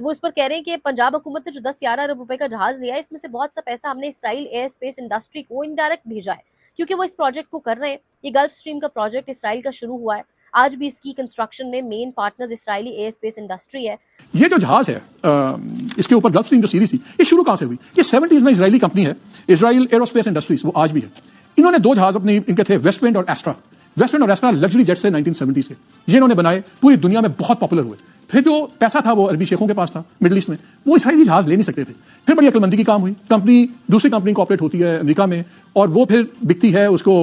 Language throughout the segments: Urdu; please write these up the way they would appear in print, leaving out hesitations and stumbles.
وہ اس پر کہہ رہے ہیں کہ پنجاب حکومت نے جو 10-11 ارب روپے کا جہاز لیا ہے اس میں سے بہت سا پیسہ ہم نے اسرائیل ایئر اسپیس انڈسٹری کو انڈائریکٹ بھیجا ہے کیونکہ وہ اس پروجیکٹ کو کر رہے ہیں. یہ گلف اسٹریم کا پروجیکٹ اسرائیل کا شروع ہوا ہے. آج بھی اس کی کنسٹرکشن میں مین پارٹنر اسرائیلی ایئر اسپیس انڈسٹری ہے. یہ جو جہاز ہے اس کے اوپر گلف اسٹریم جو سیریز تھی یہ شروع کہاں سے ہوئی؟ یہ 70s میں اسرائیلی کمپنی ہے اسرائیل ایروسپیس انڈسٹریز، وہ آج بھی ہے. انہوں نے 2 جہاز اپنے ان کے تھے ویسٹ ونڈ اور ایسٹرا. ویسٹ ونڈ اور ایسٹرا لگژری جیٹ سے 1970s کے یہ انہوں نے بنائے، پوری دنیا میں بہت پاپولر ہوئے. پھر جو پیسہ تھا وہ عربی شیخوں کے پاس تھا مڈل ایسٹ میں، وہ اسرائیلی جہاز لے نہیں سکتے تھے. پھر بڑی عقل مندی کی کام ہوئی، کمپنی دوسری کمپنی کو آپریٹ ہوتی ہے امریکہ میں اور وہ پھر بکتی ہے، اس کو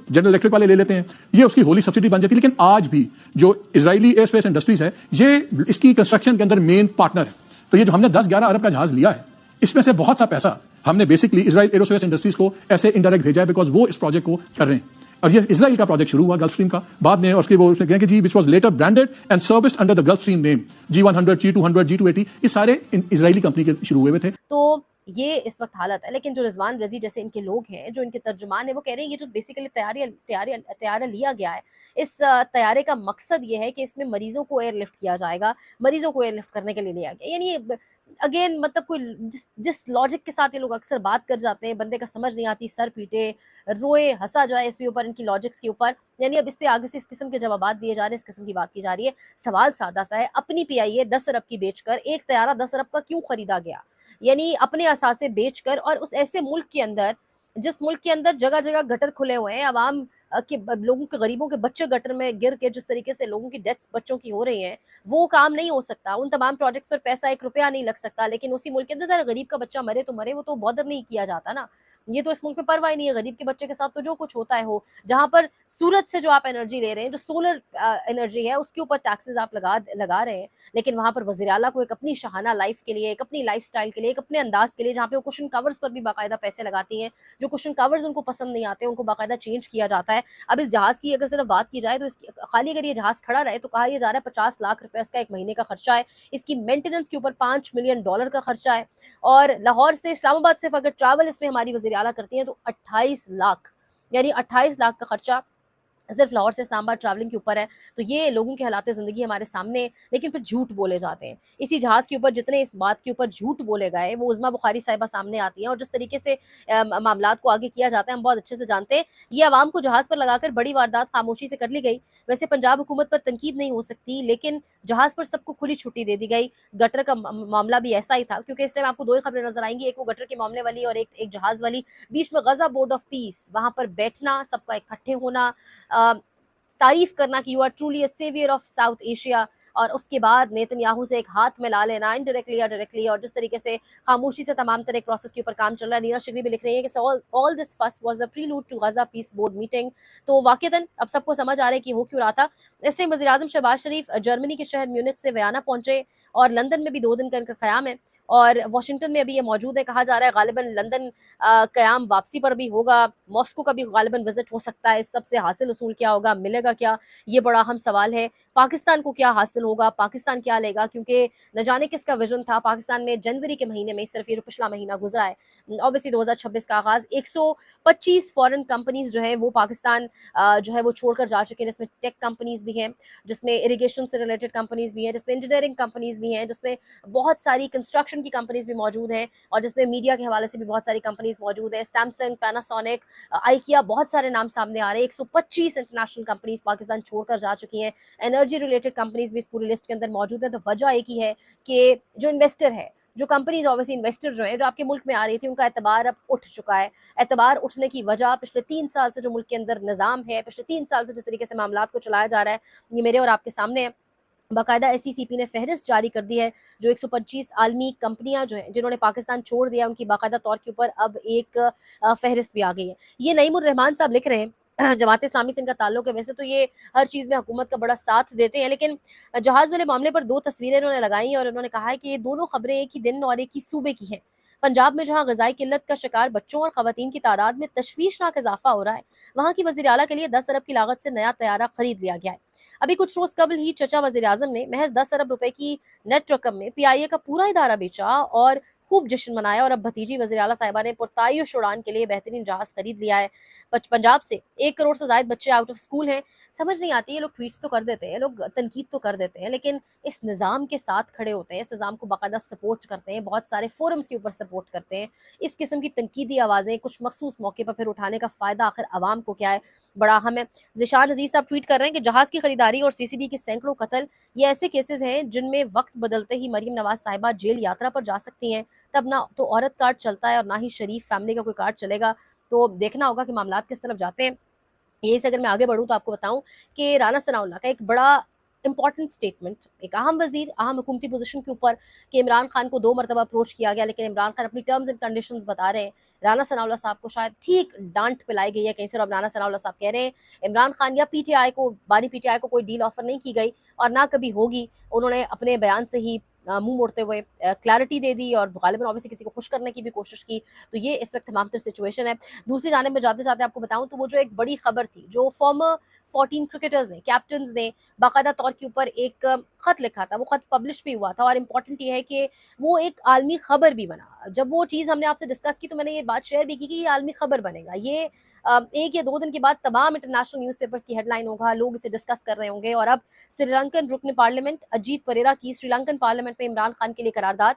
جنرل الیکٹرک والے لے لیتے ہیں، یہ اس کی ہولی سبسڈی بن جاتی ہے. لیکن آج بھی جو اسرائیلی ایئر اسپیس انڈسٹریز ہے یہ اس کی کنسٹرکشن کے اندر مین پارٹنر ہے. تو یہ جو ہم نے 10-11 ارب کا جہاز لیا ہے اس میں سے بہت سا پیسہ ہم نے بیسکلی اسرائیل ایروسپیس انڈسٹریز کو ایسے انڈائریکٹ بھیجا ہے بیکاز وہ اس پروجیکٹ کو کر رہے ہیں. اور یہ اسرائیل کا پروجیکٹ شروع ہوا گلف اسٹریم کا، بعد میں اس کے وہ کہیں کہ جی which was later branded and serviced under the Gulfstream name G100 G200 G280، یہ سارے اسرائیلی کمپنی کے شروع ہوئے تھے. تو یہ اس وقت حالت ہے. لیکن جو رضوان رضی جیسے ان کے لوگ ہیں جو ان کے ترجمان ہیں وہ کہہ رہے ہیں یہ جو بیسیکلی طیارہ لیا گیا ہے اس طیارے کا مقصد یہ ہے کہ اس میں مریضوں کو ایئر لفٹ کیا جائے گا، مریضوں کو ایئر لفٹ کرنے کے لیے لیا گیا. یعنی اگین مطلب کوئی جس لاجک کے ساتھ یہ لوگ اکثر بات کر جاتے ہیں بندے کا سمجھ نہیں آتی، سر پیٹے روئے ہنسا جائے اس کے اوپر، ان کی لاجکس کے اوپر. یعنی اب اس پہ آگے سے اس قسم کے جوابات دیے جا رہے ہیں، اس قسم کی بات کی جا رہی ہے. سوال سادہ سا ہے، اپنی پی آئی اے 10 ارب کی بیچ کر ایک طیارہ 10 ارب کا کیوں خریدا گیا؟ یعنی اپنے اثاثے بیچ کر، اور اس ایسے ملک کے اندر جس ملک کے اندر جگہ جگہ گٹر کھلے ہوئے ہیں، عوام کے لوگوں کے غریبوں کے بچے گٹر میں گر کے جس طریقے سے لوگوں کی ڈیتھس بچوں کی ہو رہی ہیں وہ کام نہیں ہو سکتا. ان تمام پروجیکٹس پر پیسہ 1 روپیہ نہیں لگ سکتا. لیکن اسی ملک کے اندر ذرا غریب کا بچہ مرے تو مرے، وہ تو بادر نہیں کیا جاتا نا. یہ تو اس ملک میں پرواہ نہیں ہے، غریب کے بچے کے ساتھ تو جو کچھ ہوتا ہے ہو. جہاں پر سورج سے جو آپ انرجی لے رہے ہیں، جو سولر انرجی ہے، اس کے اوپر ٹیکسز آپ لگا رہے ہیں. لیکن وہاں پر وزیر اعلیٰ کو ایک اپنی شاہانہ لائف کے لیے، ایک اپنی لائف سٹائل کے لیے، ایک اپنے انداز کے لیے، جہاں پہ وہ کشن کورز پر بھی باقاعدہ پیسے لگاتی ہیں، جو کشن کورز ان کو پسند نہیں آتے ان کو باقاعدہ چینج کیا جاتا ہے. اب اس جہاز کی اگر صرف بات کی جائے تو اس کی خالی اگر یہ جہاز کھڑا رہے تو کہا یہ جا رہا ہے 50 لاکھ روپے اس کا 1 مہینے کا خرچہ ہے. اس کی مینٹیننس کے اوپر $5 ملین کا خرچہ ہے. اور لاہور سے اسلام آباد صرف اگر ٹریول اس میں ہماری وزیر اعلیٰ کرتی ہیں تو 28 لاکھ، یعنی 28 لاکھ کا خرچہ صرف لاہور سے اسلام آباد ٹریولنگ کے اوپر ہے. تو یہ لوگوں کے حالات زندگی ہمارے سامنے ہیں، لیکن پھر جھوٹ بولے جاتے ہیں. اسی جہاز کے اوپر جتنے اس بات کے اوپر جھوٹ بولے گئے وہ عظمیٰ بخاری صاحبہ سامنے آتی ہیں، اور جس طریقے سے معاملات کو آگے کیا جاتا ہے ہم بہت اچھے سے جانتے ہیں. یہ عوام کو جہاز پر لگا کر بڑی واردات خاموشی سے کر لی گئی. ویسے پنجاب حکومت پر تنقید نہیں ہو سکتی، لیکن جہاز پر سب کو کھلی چھٹی دے دی گئی. گٹر کا معاملہ بھی ایسا ہی تھا، کیونکہ اس ٹائم آپ کو 2 ہی خبریں نظر آئیں گی، ایک وہ گٹر کے معاملے والی اور ایک جہاز والی. بیچ میں غزہ بورڈ آف پیس، وہاں پر بیٹھنا، سب کا اکٹھے ہونا، تعریف کرنا کہ you are truly a saviour of South Asia, اور اس کے بعد نیتن یاہو سے ایک ہاتھ ملا لینا انڈائریکٹلی یا ڈائریکٹلی، اور جس طریقے سے خاموشی سے تمام طرح پروسیس کے اوپر کام چل رہا ہے. نیرا شگری بھی لکھ رہی ہے کہ all this fuss was a prelude to Gaza peace board meeting. تو واقعتاً اب سب کو سمجھ آ رہا ہے کہ ہو کیوں رہا تھا. اس ٹائم وزیر اعظم شہباز شریف جرمنی کے شہر میونخ سے ویانا پہنچے، اور لندن میں بھی 2 دن کا ان کا قیام ہے، اور واشنگٹن میں ابھی یہ موجود ہے. کہا جا رہا ہے غالباً لندن قیام واپسی پر بھی ہوگا، ماسکو کا بھی غالباً وزٹ ہو سکتا ہے. اس سب سے حاصل اصول کیا ہوگا، ملے گا کیا، یہ بڑا اہم سوال ہے. پاکستان کو کیا حاصل ہوگا، پاکستان کیا لے گا، کیونکہ نہ جانے کس کا ویژن تھا پاکستان میں جنوری کے مہینے میں، صرف یہ جو پچھلا مہینہ گزرا ہے اوبیسلی 2026 کا آغاز. 125 فورن کمپنیز جو ہیں وہ پاکستان جو ہے وہ چھوڑ کر جا چکے ہیں، جس میں ٹیک کمپنیز بھی ہیں، جس میں اریگیشن سے ریلیٹڈ کمپنیز بھی ہیں، جس میں انجینئرنگ کمپنیز بھی ہیں، جس میں بہت ساری کنسٹرکشن کی کمپنیز بھی موجود ہیں، اور جس میں میڈیا کے حوالے سے بھی بہت ساری کمپنیز موجود ہیں. سیمسنگ، پیناسونک، آئیکیا، بہت سارے نام سامنے آ رہے ہیں. 125 انٹرنیشنل کمپنیز پاکستان چھوڑ کر جا چکی ہیں. انرجی ریلیٹڈ کمپنیز بھی اس پوری لسٹ کے اندر موجود ہیں. تو وجہ ایک ہی ہے کہ جو انویسٹر ہے، جو کمپنیز اوبیسلی انویسٹر جو ہیں، جو آپ کے ملک میں آ رہی تھی، ان کا اعتبار اب اٹھ چکا ہے. اعتبار اٹھنے کی وجہ پچھلے 3 سال سے جو ملک کے اندر نظام ہے، پچھلے 3 سال سے جس طریقے سے معاملات کو چلایا جا رہا ہے، یہ میرے اور آپ کے سامنے ہے. باقاعدہ ایس سی سی پی نے فہرست جاری کر دی ہے، جو 125 عالمی کمپنیاں جو ہیں جنہوں نے پاکستان چھوڑ دیا، ان کی باقاعدہ طور کے اوپر اب ایک فہرست بھی آ گئی ہے. یہ نعیم الرحمان صاحب لکھ رہے ہیں، جماعت اسلامی سے ان کا تعلق ہے. ویسے تو یہ ہر چیز میں حکومت کا بڑا ساتھ دیتے ہیں، لیکن جہاز والے معاملے پر 2 تصویریں انہوں نے لگائی، اور انہوں نے کہا ہے کہ یہ دونوں خبریں ایک ہی دن اور ایک ہی صوبے کی ہیں. پنجاب میں جہاں غذائی قلت کا شکار بچوں اور خواتین کی تعداد میں تشویشناک اضافہ ہو رہا ہے، وہاں کی وزیر اعلیٰ کے لیے 10 ارب کی لاگت سے نیا طیارہ خرید لیا گیا ہے. ابھی کچھ روز قبل ہی چچا وزیر اعظم نے محض 10 ارب روپے کی نیٹ رقم میں پی آئی اے کا پورا ادارہ بیچا اور خوب جشن منایا اور اب بھتیجی وزیر اعلیٰ صاحبہ نے پرتعیش اڑان کے لیے بہترین جہاز خرید لیا ہے. پنجاب سے 1 کروڑ سے زائد بچے آؤٹ آف اسکول ہیں. سمجھ نہیں آتی، یہ لوگ ٹویٹس تو کر دیتے ہیں، لوگ تنقید تو کر دیتے ہیں، لیکن اس نظام کے ساتھ کھڑے ہوتے ہیں، اس نظام کو باقاعدہ سپورٹ کرتے ہیں، بہت سارے فورمز کے اوپر سپورٹ کرتے ہیں. اس قسم کی تنقیدی آوازیں کچھ مخصوص موقع پر پھر اٹھانے کا فائدہ آخر عوام کو کیا ہے؟ بڑا اہم ہے. ذیشان عزیز صاحب ٹویٹ کر رہے ہیں کہ جہاز کی خریداری اور سی سی ڈی کے سینکڑوں قتل، یہ ایسے کیسز ہیں جن میں وقت بدلتے ہی مریم نواز صاحبہ جیل یاترا پر جا سکتی ہیں. تب نہ تو عورت کارڈ چلتا ہے اور نہ ہی شریف فیملی کا کوئی کارڈ چلے گا. تو دیکھنا ہوگا کہ معاملات کس طرف جاتے ہیں. یہی سے اگر میں آگے بڑھوں تو آپ کو بتاؤں کہ رانا ثناءاللہ کا ایک بڑا امپورٹنٹ اسٹیٹمنٹ، ایک اہم وزیر، اہم حکومتی پوزیشن کے اوپر، کہ عمران خان کو 2 مرتبہ اپروچ کیا گیا لیکن عمران خان اپنی ٹرمز اینڈ کنڈیشنز بتا رہے ہیں. رانا ثناءاللہ صاحب کو شاید ٹھیک ڈانٹ پلائی گئی ہے کہیں سے، اور اب رانا ثناءاللہ صاحب کہہ رہے ہیں عمران خان یا پی ٹی آئی کو، بانی پی ٹی آئی کو کوئی ڈیل آفر نہیں کی گئی اور نہ کبھی ہوگی. انہوں نے اپنے بیان سے ہی منہ موڑتے ہوئے کلیئرٹی دے دی اور غالباً obviously کسی کو خوش کرنے کی بھی کوشش کی. تو یہ اس وقت تمام تر سچویشن ہے. دوسری جانب میں جاتے جاتے آپ کو بتاؤں تو وہ جو ایک بڑی خبر تھی، جو فارمر 14 کرکٹرز نے، کیپٹنز نے باقاعدہ طور کے اوپر ایک خط لکھا تھا، وہ خط پبلش بھی ہوا تھا، اور امپورٹنٹ یہ ہے کہ وہ ایک عالمی خبر بھی بنا. جب وہ چیز ہم نے آپ سے ڈسکس کی تو میں نے یہ بات شیئر بھی کی کہ یہ عالمی خبر بنے گا. یہ 1 یا 2 دن کے بعد تمام انٹرنیشنل نیوز پیپرز کی ہیڈ لائن ہوگا، لوگ اسے ڈسکس کر رہے ہوں گے. اور اب سری لنکن رکن پارلیمنٹ اجیت پریرا کی سری لنکن پارلیمنٹ میں عمران خان کے لیے قرارداد.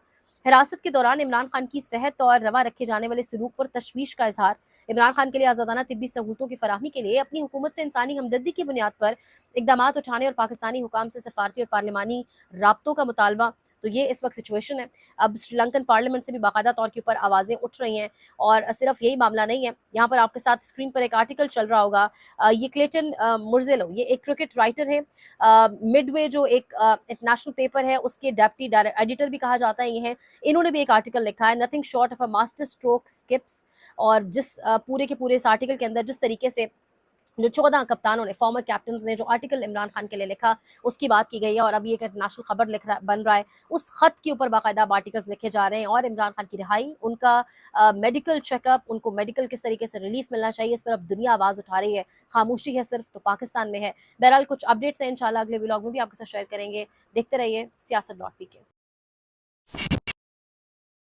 حراست کے دوران عمران خان کی صحت اور روا رکھے جانے والے سلوک پر تشویش کا اظہار. عمران خان کے لیے آزادانہ طبی سہولتوں کی فراہمی کے لیے اپنی حکومت سے انسانی ہمدردی کی بنیاد پر اقدامات اٹھانے اور پاکستانی حکام سے سفارتی اور پارلیمانی رابطوں کا مطالبہ. تو یہ اس وقت سچویشن ہے. اب سری لنکن پارلیمنٹ سے بھی باقاعدہ طور کے اوپر آوازیں اٹھ رہی ہیں. اور صرف یہی معاملہ نہیں ہے، یہاں پر آپ کے ساتھ اسکرین پر ایک آرٹیکل چل رہا ہوگا. یہ کلیٹن مرزیلو، یہ ایک کرکٹ رائٹر ہے. مڈ وے جو ایک انٹرنیشنل پیپر ہے اس کے ڈیپٹی ایڈیٹر بھی کہا جاتا ہے یہ ہے. انہوں نے بھی ایک آرٹیکل لکھا ہے، nothing short of a master stroke skips. اور جس پورے کے پورے اس آرٹیکل کے اندر جس طریقے سے جو 14 کپتانوں نے، فارمر کیپٹنز نے جو آرٹیکل عمران خان کے لیے لکھا، اس کی بات کی گئی ہے. اور اب یہ ایک انٹرنیشنل خبر بن رہا ہے. اس خط کے اوپر باقاعدہ آرٹیکلز لکھے جا رہے ہیں، اور عمران خان کی رہائی، ان کا میڈیکل چیک اپ، ان کو میڈیکل کس طریقے سے ریلیف ملنا چاہیے، اس پر اب دنیا آواز اٹھا رہی ہے. خاموشی ہے صرف تو پاکستان میں ہے. بہرحال کچھ اپڈیٹس ہیں، انشاءاللہ اگلے ولاگ میں بھی آپ کے ساتھ شیئر کریں گے. دیکھتے رہیے سیاست.pk.